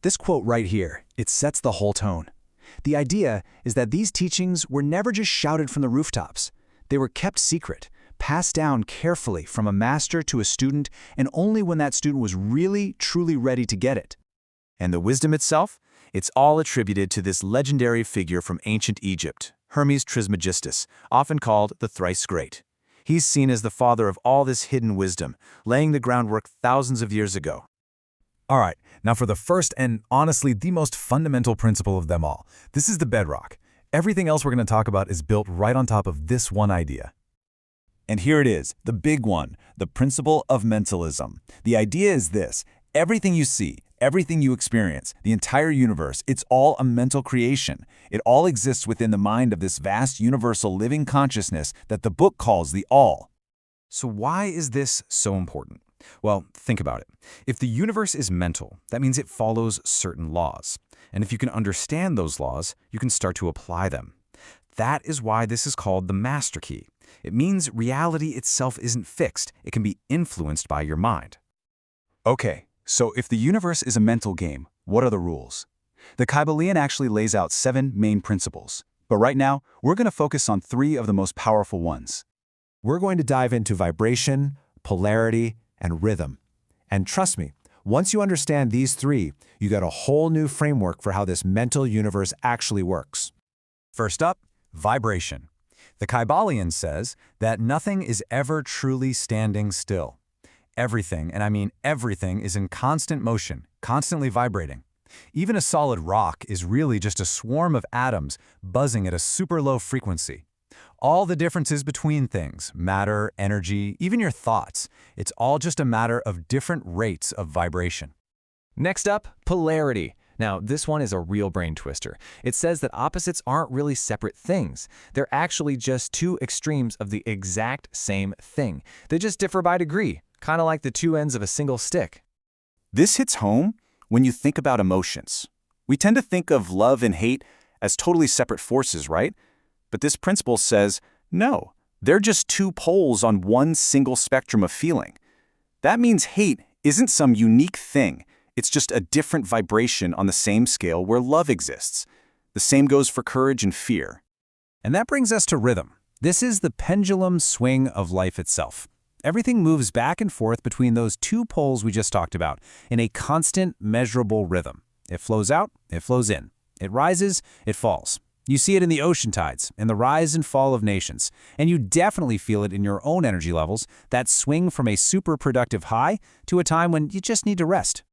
This quote right here, it sets the whole tone. The idea is that these teachings were never just shouted from the rooftops. They were kept secret, passed down carefully from a master to a student, and only when that student was really, truly ready to get it. And the wisdom itself? It's all attributed to this legendary figure from ancient Egypt, Hermes Trismegistus, often called the Thrice Great. He's seen as the father of all this hidden wisdom, laying the groundwork thousands of years ago. All right, now for the first and honestly the most fundamental principle of them all. This is the bedrock. Everything else we're going to talk about is built right on top of this one idea. And here it is, the big one, the principle of mentalism. The idea is this: everything you see, everything you experience, the entire universe, it's all a mental creation. It all exists within the mind of this vast universal living consciousness that the book calls the All. So why is this so important? Well, think about it. If the universe is mental, that means it follows certain laws. And if you can understand those laws, you can start to apply them. That is why this is called the master key. It means reality itself isn't fixed. It can be influenced by your mind. Okay, so if the universe is a mental game, what are the rules? The Kybalion actually lays out 7 main principles. But right now, we're going to focus on 3 of the most powerful ones. We're going to dive into vibration, polarity, and rhythm. And trust me, once you understand these 3, you got a whole new framework for how this mental universe actually works. First up, vibration. The Kybalion says that nothing is ever truly standing still. Everything, and I mean everything, is in constant motion, constantly vibrating. Even a solid rock is really just a swarm of atoms buzzing at a super low frequency. All the differences between things, matter, energy, even your thoughts, it's all just a matter of different rates of vibration. Next up, polarity. Now, this one is a real brain twister. It says that opposites aren't really separate things. They're actually just 2 extremes of the exact same thing. They just differ by degree, kind of like the 2 ends of a single stick. This hits home when you think about emotions. We tend to think of love and hate as totally separate forces, right? But this principle says, no, they're just 2 poles on one single spectrum of feeling. That means hate isn't some unique thing. It's just a different vibration on the same scale where love exists. The same goes for courage and fear. And that brings us to rhythm. This is the pendulum swing of life itself. Everything moves back and forth between those 2 poles we just talked about in a constant, measurable rhythm. It flows out, it flows in. It rises, it falls. You see it in the ocean tides, in the rise and fall of nations, and you definitely feel it in your own energy levels, that swing from a super productive high to a time when you just need to rest.